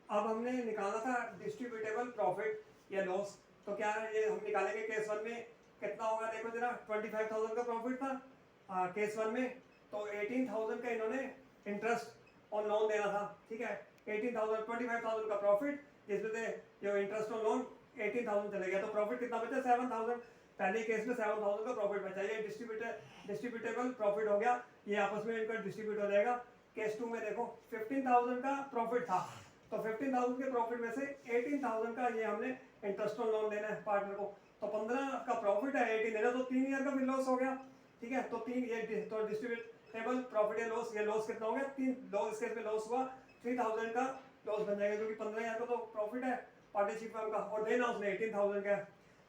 अब हमने निकाला था डिस्ट्रीब्यूटेबल प्रॉफिट या लॉस, तो क्या है ये हम निकालेंगे केस 1 में कितना होगा, देखो जरा 25,000 का प्रॉफिट था केस 1 में, तो 18,000 का इन्होंने इंटरेस्ट ऑन लोन देना था, ठीक है। 18,000 25,000 का प्रॉफिट, जिसमें से जो इंटरेस्ट ऑन लोन 18,000 चले गया, तो प्रॉफिट कितना बचा 7,000, पहले केस में 7,000 का प्रॉफिट बचा, ये डिस्ट्रीब्यूटेबल प्रॉफिट हो गया, ये आपस में इनका डिस्ट्रीब्यूट हो जाएगा। केस 2 में देखो 15,000 का प्रॉफिट था, तो 15,000 के प्रॉफिट में से 18,000 का ये हमने इंटरेस्ट ऑन लोन देना है पार्टनर को, तो 15 का प्रॉफिट है 18 देना, तो 3 ईयर का भी लॉस हो गया, ठीक है। तो 3 ये तो डिस्ट्रीब्यूटेबल प्रॉफिट या लॉस, ये लॉस कितना हो गया 3, लॉस केस में लॉस हुआ 3,000 का लॉस बन जाएगा, क्योंकि 15,000 का तो प्रॉफिट है पार्टनरशिप फर्म का और देना उसने 18,000 का,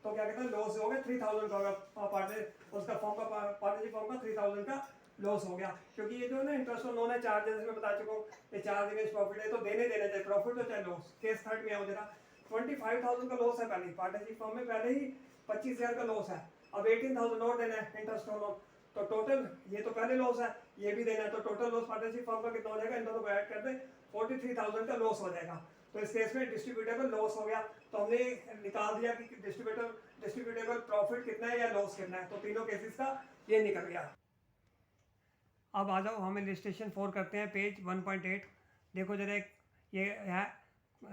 तो क्या कहते हैं लॉस हो गया 3,000 का होगा पार्टनर उसका फर्म का पार्टनरशिप फर्म का 3,000 का लॉस हो गया, क्योंकि ये जो है ना इंटरेस्ट ऑन लोन है चार्ज, जैसे मैं बता चुका हूँ ये चार्ज अगेंस्ट प्रॉफिट है, तो देने देना चाहे प्रॉफिट हो चाहे लॉस। केस थर्ड में आओ जरा, 25,000 का लॉस है पहले पार्टनरशिप फर्म में, पहले ही 25,000 का लॉस है, अब 18,000 और देना है इंटरेस्ट ऑन लोन, तो टोटल ये तो पहले लॉस है ये भी देना है, तो टोटल लॉस पार्टनरशिप फर्म का कितना हो जाएगा, इन दोनों को ऐड कर दे 43,000 का लॉस हो जाएगा। तो इस केस में डिस्ट्रीब्यूटेबल लॉस हो गया, तो हमने निकाल दिया कि डिस्ट्रीब्यूटेबल प्रॉफिट कितना है या लॉस कितना है, तो तीनों केसेस का ये निकल गया। अब आ जाओ हम इलिस्ट्रेशन 4 करते हैं, पेज 1.8 देखो जरा, एक ये है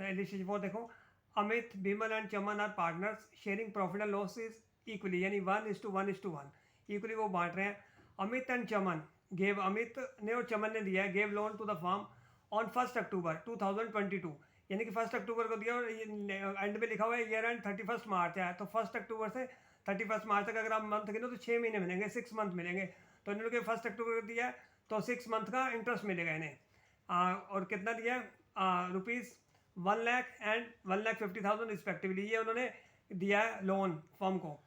इलिस्ट्रेशन 4 देखो, Amit Bimal and Chaman are partners sharing profit and loss is equally, यानी 1:1:1 इक्वली वो बांट रहे हैं। अमित एंड चमन गेव, अमित ने और चमन ने दिया है, gave loan to the firm on 1 October 2022, यानी कि 1 अक्टूबर को दिया, और एंड में लिखा हुआ है ईयर एंड 31 मार्च है, तो 1 अक्टूबर से 31 मार्च तक अगर आप मंथ गिनो तो 6 महीने मिलेंगे, 6 मंथ मिलेंगे, तो इन लोगों के 1 अक्टूबर को दिया है तो 6 मंथ का इंटरेस्ट मिलेगा इन्हें, और कितना दिया है रुपीज़ 1 लाख एंड 1,50,000 रिस्पेक्टिवली, ये उन्होंने दिया है लोन फर्म को।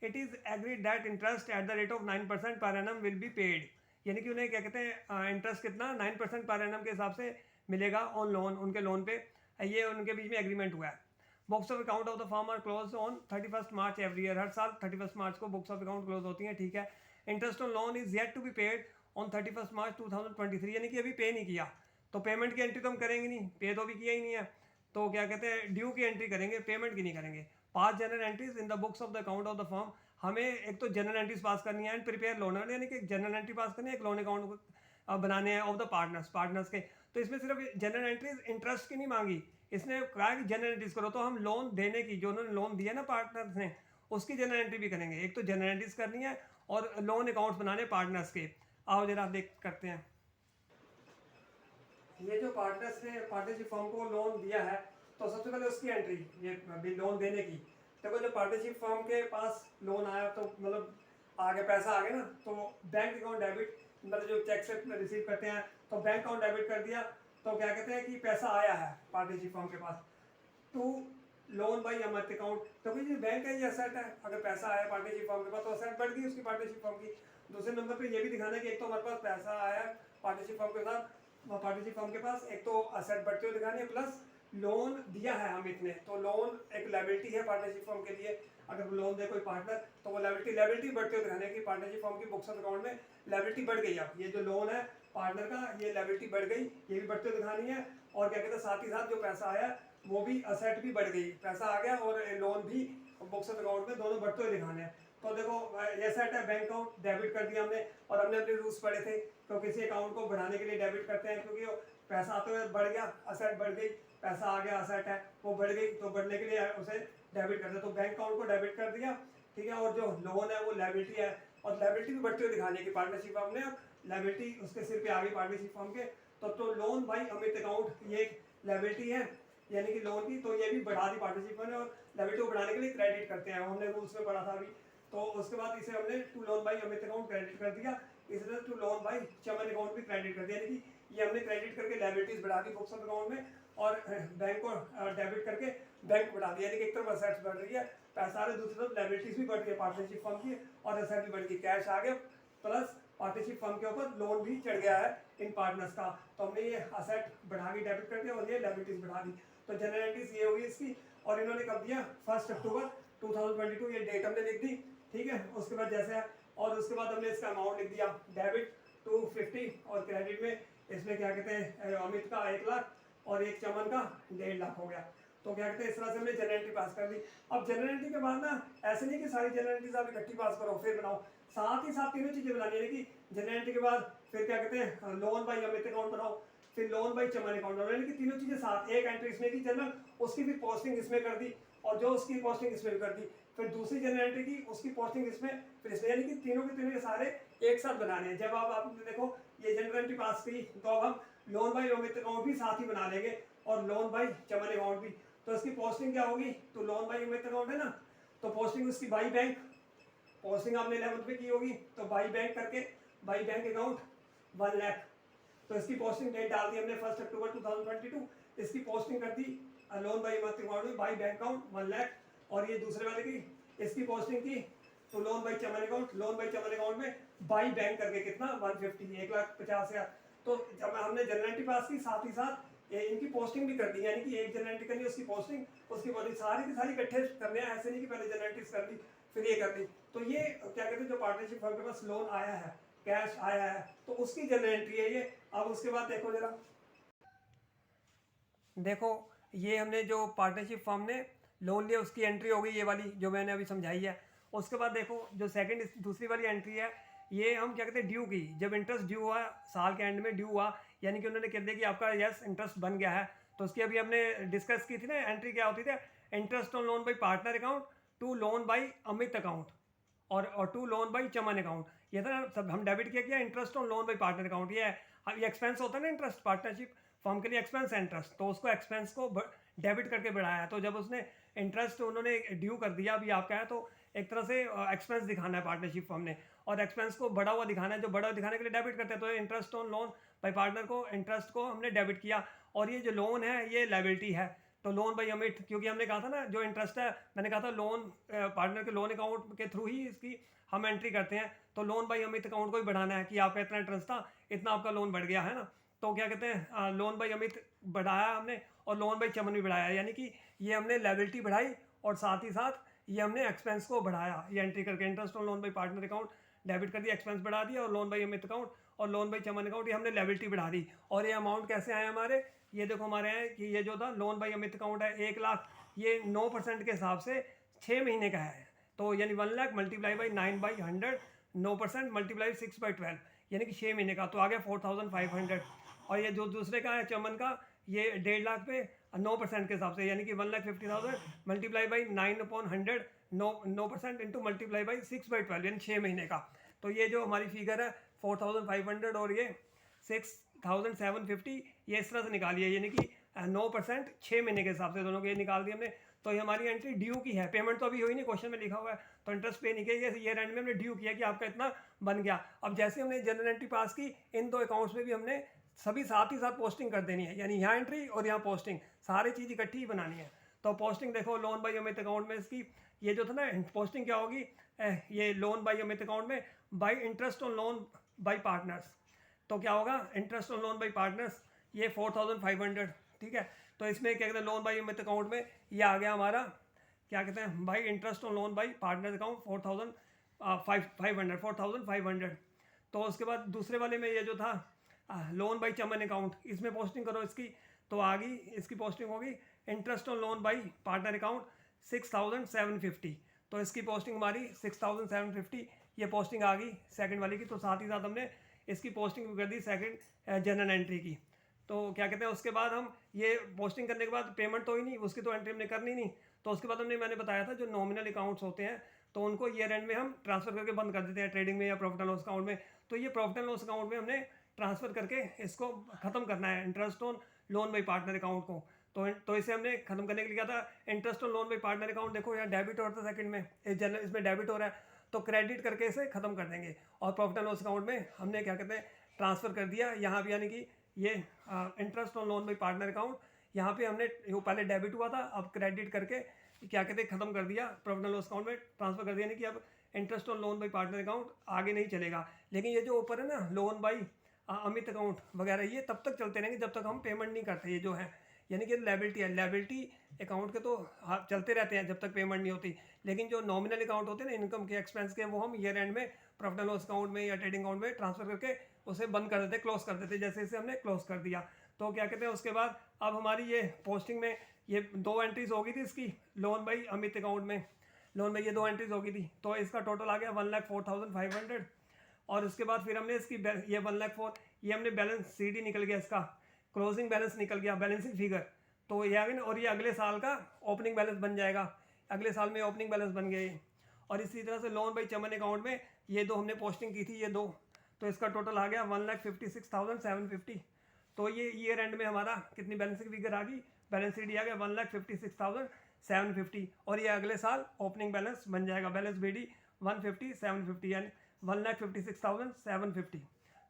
It is agreed that interest at the rate of 9% per annum will be paid, यानी कि उन्हें क्या कहते हैं इंटरेस्ट कितना 9% पर एनम के हिसाब से मिलेगा ऑन लोन, उनके लोन पे, ये उनके बीच में एग्रीमेंट हुआ है। Books of account of the firm are close on 31 March every year, हर साल 31 मार्च को बुक्स ऑफ अकाउंट क्लोज होती हैं, ठीक है। Interest on loan is yet to be paid on 31 March 2023, यानी कि अभी पे नहीं किया, तो पेमेंट की एंट्री तो हम करेंगे नहीं, पे तो अभी किया ही नहीं है, तो क्या कहते हैं ड्यू की एंट्री करेंगे, पेमेंट की नहीं करेंगे। Pass journal entries in the books of the account of the firm, हमें एक तो जनरल एंट्रीज पास करनी है एंड प्रिपेयर लोन, यानी कि जनरल एंट्री पास करनी है, एक लोन अकाउंट बनाने हैं ऑफ द पार्टनर्स के, तो इसमें सिर्फ जनरल एंट्रीज इंटरेस्ट की नहीं मांगी, इसने कहा कि जनरल एंट्रीज करो, तो हम लोन देने की जो उन्होंने लोन दिया ना पार्टनर्स ने उसकी जनरल एंट्री भी करेंगे, एक तो जनरल एंट्रीज करनी है और लोन अकाउंट्स बनाने पार्टनर्स के। आओ जरा देख करते हैं, ये जो पार्टनर्स ने पार्टनरशिप फर्म को लोन दिया है, तो सबसे पहले उसकी एंट्री, ये लोन देने की, देखो जब पार्टनरशिप फर्म के पास लोन आया तो मतलब आगे पैसा आ गया ना, तो बैंक अकाउंट डेबिट, मतलब जो चेक से रिसीव करते हैं तो बैंक अकाउंट डेबिट कर दिया, तो क्या कहते हैं कि पैसा आया है पार्टनरशिप फर्म के पास, to loan by Amit account, तो कोई बैंक है ये असेट है, अगर पैसा आया पार्टनरशिप फर्म के पास तो असेट बढ़ गई उसकी पार्टनरशिप फर्म की। दूसरे नंबर पे ये भी दिखाना है कि एक तो हमारे पास पैसा आया पार्टनरशिप फर्म के साथ पार्टनरशिप फर्म के पास एक तो असेट बढ़ते हुए दिखानी है, प्लस लोन दिया है अमित ने, तो लोन एक लायबिलिटी है पार्टनरशिप फर्म के लिए। अगर लोन दे कोई पार्टनर तो वो लायबिलिटी बढ़ते हुए दिखाने की पार्टनरशिप फर्म की बुक्स ऑफ अकाउंट में लायबिलिटी बढ़ गई। अब ये जो लोन है पार्टनर का, ये लायबिलिटी बढ़ गई, ये भी बढ़ते हुए दिखानी है। और क्या कहते हैं, साथ ही साथ जो पैसा आया वो भी, असेट भी बढ़ गई, पैसा आ गया और लोन भी बुक्स ऑफ अकाउंट में दोनों बढ़ते हुए दिखाने हैं। तो देखो ये सेट है, बैंक अकाउंट डेबिट कर दिया हमने, और हमने अपने रूल्स पढ़े थे तो किसी अकाउंट को बढ़ाने के लिए डेबिट करते हैं, क्योंकि पैसा आते हुए बढ़ गया, असेट बढ़ गई, पैसा आ गया, असेट है वो बढ़ गई, तो बढ़ने के लिए उसे डेबिट करते हैं। तो बैंक अकाउंट को डेबिट कर दिया, ठीक है। और जो लोन है वो लायबिलिटी है, और लायबिलिटी भी बढ़ती हुई दिखाने की पार्टनरशिप फर्म ने, लायबिलिटी उसके सिर पे आ गई पार्टनरशिप फर्म के। तो लोन बाई अमित अकाउंट ये एक लायबिलिटी है, यानी कि लोन की, तो ये भी बढ़ा दी पार्टनरशिप फर्म ने, और लायबिलिटी को बढ़ाने के लिए क्रेडिट करते हैं, हमने रूल्स में पढ़ा था अभी। तो उसके बाद इसे हमने to loan by Amit account credit कर दिया, इसी तरह to loan by Chaman account भी क्रेडिट कर दिया, यानी कि ये हमने क्रेडिट करके लायबिलिटीज बढ़ा दी बुक्स ऑफ अकाउंट में, और बैंक को डेबिट करके बैंक बढ़ा दिया, यानी कि एक तरफ असेट्स बढ़ रही है, पैसा आ रहा है, दूसरी तरफ लायबिलिटीज भी बढ़ रही है पार्टनरशिप फर्म की, और असेट भी बढ़ गई, कैश आ गया, प्लस पार्टनरशिप फर्म के ऊपर लोन भी चढ़ गया है इन पार्टनर्स का। तो हमने ये असेट बढ़ा के डेबिट कर दिया और ये लायबिलिटीज बढ़ा दी। तो जनरलिटीज ये हुई इसकी, और इन्होंने कब दिया, 1 अक्टूबर 2022, ये डेट हमने लिख दी, ठीक है। उसके बाद जैसे है, और उसके बाद हमने इसका अमाउंट लिख दिया, डेबिट 250, और क्रेडिट में इसमें क्या कहते हैं, अमित का 1 लाख और एक चमन का 1.5 लाख हो गया। तो क्या कहते हैं, इस तरह से हमने जनरलिटी पास कर दी। अब जनरलिटी के बाद ना, ऐसे नहीं कि सारी जनरलिटीज आप इकट्ठी पास करो फिर बनाओ, साथ ही साथ तीनों चीजें बनानी है कि जनरलिटी के बाद फिर क्या कहते हैं, लोन बाई अमित अकाउंट बनाओ, फिर लोन बाई चमन अकाउंट बनाओ, यानी कि तीनों चीजें साथ, एक एंट्री इसमें की जनरल, उसकी भी पोस्टिंग इसमें कर दी, और जो उसकी पोस्टिंग इसमें कर दी, फिर दूसरी जनरलिटी की उसकी पोस्टिंग इसमें, फिर इसमें, यानी कि तीनों के तीनों सारे एक साथ बनाने हैं। जब आपने देखो ये जनरलिटी पास की, तो अब हम लोन बाई अमित अकाउंट भी साथ ही बना लेंगे, और लोन बाई चमन अकाउंट भी। तो इसकी पोस्टिंग क्या होगी, तो लोन बाई अमित अकाउंट है ना, तो पोस्टिंग उसकी बाई बैंक, पोस्टिंग आपने 11th में की होगी, तो बाई बैंक करके, बाई बैंक अकाउंट 1 लाख, तो इसकी पोस्टिंग डेट डाल दी हमने 1 अक्टूबर 2022, इसकी पोस्टिंग कर दी लोन बाई अमित अकाउंट में, बाई बैंक अकाउंट 1 लाख, और ये दूसरे वाले की इसकी पोस्टिंग की, तो loan by Chaman account, loan by Chaman account में बाई बैंक करके कितना, 150, 1,50,000। तो जब हमने जनरलिटी पास की, साथ ही साथ इनकी पोस्टिंग भी कर दी, यानी कि एक जनरलिटी करनी, उसकी पोस्टिंग, उसकी बॉडी, सारी की सारी इकट्ठे करने हैं, ऐसे नहीं कि पहले जनरलिटीज कर दी फिर ये कर दी। तो ये क्या कहते हैं, जो पार्टनरशिप फर्म के पास लोन आया है, कैश आया है, तो उसकी जनरलिटी है ये। अब उसके बाद देखो जरा, देखो ये हमने जो पार्टनरशिप फर्म ने लोन लिया उसकी एंट्री हो गई, ये वाली जो मैंने अभी समझाई है। उसके बाद देखो जो सेकंड, दूसरी वाली एंट्री है, ये हम क्या कहते हैं, ड्यू की, जब इंटरेस्ट ड्यू हुआ, साल के एंड में ड्यू हुआ, यानी कि उन्होंने कह दिया कि आपका यस इंटरेस्ट बन गया है, तो उसकी अभी हमने डिस्कस की थी ना, एंट्री क्या होती थी, interest on loan by partner account, to loan by Amit account, और to loan by Chaman account, ये था ना, सब हम डेबिट किया interest on loan by partner account, ये है। अब ये एक्सपेंस होता है ना इंटरेस्ट, पार्टनरशिप फर्म के लिए एक्सपेंस है इंटरेस्ट, तो उसको एक्सपेंस को डेबिट करके बढ़ाया। तो जब उसने इंटरेस्ट उन्होंने ड्यू कर दिया अभी आपका है, तो एक तरह से एक्सपेंस दिखाना है पार्टनरशिप फर्म ने, और एक्सपेंस को बढ़ा हुआ दिखाना है, जो बढ़ा हुआ दिखाने के लिए डेबिट करते हैं। तो interest on loan by partner को, इंटरेस्ट को हमने डेबिट किया, और ये जो लोन है ये लायबिलिटी है, तो लोन बाई अमित, क्योंकि हमने कहा था ना जो इंटरेस्ट है, मैंने कहा था लोन पार्टनर के लोन अकाउंट के थ्रू ही इसकी हम एंट्री करते हैं, तो लोन बाई अमित अकाउंट को ही बढ़ाना है कि आपका इतना इंटरेस्ट था, इतना आपका लोन बढ़ गया है ना। तो क्या कहते हैं, लोन बाई अमित बढ़ाया हमने, और लोन बाई चमन भी बढ़ाया, यानी कि ये हमने लायबिलिटी बढ़ाई, और साथ ही साथ ये हमने एक्सपेंस को बढ़ाया, ये एंट्री करके interest on loan by partner account debit कर दिया, एक्सपेंस बढ़ा दिया, और लोन बाई अमित अकाउंट और लोन बाई चमन अकाउंट ये हमने लायबिलिटी बढ़ा दी। और ये अमाउंट कैसे आए हमारे, ये देखो हमारे हैं कि ये जो था लोन बाई अमित अकाउंट है 1 लाख, ये 9% के हिसाब से 6 महीने का है, तो यानी 1 लाख मल्टीप्लाई बाई 9/100, 9% मल्टीप्लाई 6/12, यानी कि 6 महीने का, तो आ गया 4,500। और ये जो दूसरे का है चमन का, ये 1.5 लाख पे 9% के हिसाब से, यानी कि 1,50,000 multiply by 9/100, 9% into multiply by 6/12, यानी 6 महीने का। तो ये जो हमारी फिगर है 4,500 और ये 6,750, ये इस तरह से निकाली है, यानी कि 9% 6 महीने के हिसाब से दोनों के निकाल दिए हमने। तो ये हमारी एंट्री ड्यू की है, पेमेंट तो अभी हुई नहीं, क्वेश्चन में लिखा हुआ है, तो इंटरेस्ट पे नहीं किया, ये एंड में हमने ड्यू किया कि आपका इतना बन गया। अब जैसे हमने जनरल एंट्री पास की, इन दो अकाउंट्स में भी हमने सभी साथ ही साथ पोस्टिंग कर देनी है, यानी यहाँ एंट्री और यहाँ पोस्टिंग, सारी चीज़ इकट्ठी ही बनानी है। तो पोस्टिंग देखो लोन बाई अमित अकाउंट में इसकी, ये जो था ना पोस्टिंग क्या होगी, ये लोन बाई अमित अकाउंट में by interest on loan by partners, तो क्या होगा, interest on loan by partners ये 4500, ठीक है। तो इसमें क्या कहते हैं, लोन बाई अमित अकाउंट में ये आ गया हमारा, क्या कहते हैं भाई, interest on loan by partner account 4500। तो उसके बाद दूसरे वाले में ये जो था लोन बाई चमन अकाउंट, इसमें पोस्टिंग करो इसकी, तो आ गई, इसकी पोस्टिंग होगी interest on loan by partner account 6750। तो इसकी पोस्टिंग हमारी 6750 ये पोस्टिंग आ गई सेकंड वाली की। तो साथ ही साथ हमने इसकी पोस्टिंग कर दी सेकंड जनरल एंट्री की। तो क्या कहते हैं, उसके बाद हम ये पोस्टिंग करने के बाद पेमेंट तो ही नहीं, उसकी तो एंट्री हमने करनी नहीं। तो उसके बाद मैंने बताया था जो नॉमिनल अकाउंट्स होते हैं तो उनको ईयर एंड में हम ट्रांसफर करके बंद कर देते हैं ट्रेडिंग में या प्रॉफिट एंड लॉस अकाउंट में। तो ये प्रॉफिट एंड लॉस अकाउंट में हमने ट्रांसफर करके इसको खत्म करना है, interest on loan by partner account को। तो इसे हमने खत्म करने के लिए क्या था, interest on loan by partner account, देखो यहाँ डेबिट हो रहा था सेकंड में, इसमें डेबिट हो रहा है, तो क्रेडिट करके इसे खत्म कर देंगे। और प्रॉफिट एंड लॉस अकाउंट में हमने क्या कहते हैं ट्रांसफर कर दिया यहाँ भी, यानी कि ये interest on loan by partner account, यहाँ पे हमने वो पहले डेबिट हुआ था, अब क्रेडिट करके क्या कहते हैं खत्म कर दिया, प्रॉफिट एंड लॉस अकाउंट में ट्रांसफर कर दिया, यानी कि अब interest on loan by partner account आगे नहीं चलेगा। लेकिन ये जो ऊपर है ना लोन बाई अमित अकाउंट वगैरह, ये तब तक चलते रहेंगे जब तक हम पेमेंट नहीं करते, ये जो है यानी कि लायबिलिटी है, लायबिलिटी अकाउंट के तो चलते रहते हैं जब तक पेमेंट नहीं होती। लेकिन जो नॉमिनल अकाउंट होते हैं ना इनकम के एक्सपेंस के, वो हम ईयर एंड में प्रॉफिट एंड लॉस अकाउंट में या ट्रेडिंग अकाउंट में ट्रांसफर करके उसे बंद कर देते, क्लोज कर देते, जैसे इसे हमने क्लोज कर दिया। तो क्या कहते हैं उसके बाद अब हमारी ये पोस्टिंग में ये 2 एंट्रीज हो गई थी इसकी लोन बाई अमित अकाउंट में, लोन में ये 2 एंट्रीज हो गई थी। तो इसका टोटल आ गया 1,04,500। और उसके बाद फिर हमने इसकी ये 1,04,000 ये हमने बैलेंस CD निकल गया, इसका क्लोजिंग बैलेंस निकल गया, बैलेंसिंग फिगर। तो ये आ गया ना, और ये अगले साल का ओपनिंग बैलेंस बन जाएगा, अगले साल में ओपनिंग बैलेंस बन गए। और इसी तरह से लोन बाई चमन अकाउंट में ये 2 हमने पोस्टिंग की थी, ये 2, तो इसका टोटल आ गया 1,56,750। तो ये ईयर एंड में हमारा कितनी बैलेंसिंग फिगर आ गई, बैलेंस CD आ गया 1,56,750। और ये अगले साल ओपनिंग बैलेंस बन जाएगा, बैलेंस BD 150,750 यानी 1,56,750।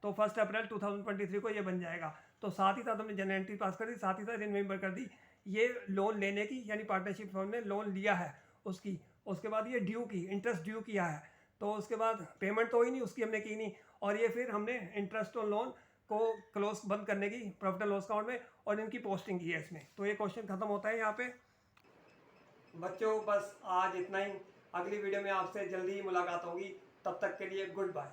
तो 1 अप्रैल 2023 को ये बन जाएगा। तो साथ ही साथ हमने जनरल एंट्री पास कर दी, साथ ही साथ रिमेंबर कर दी ये लोन लेने की, यानी पार्टनरशिप फर्म ने लोन लिया है उसकी, उसके बाद ये ड्यू की, इंटरेस्ट ड्यू किया है, तो उसके बाद पेमेंट तो ही नहीं उसकी हमने की नहीं, और ये फिर हमने इंटरेस्ट ऑन लोन को क्लोज बंद करने की प्रॉफिट एंड लॉस अकाउंट में, और इनकी पोस्टिंग की है इसमें। तो ये क्वेश्चन खत्म होता है यहाँ पे। बच्चों बस आज इतना ही, अगली वीडियो में आपसे जल्दी ही मुलाकात होगी, तब तक के लिए गुड बाय।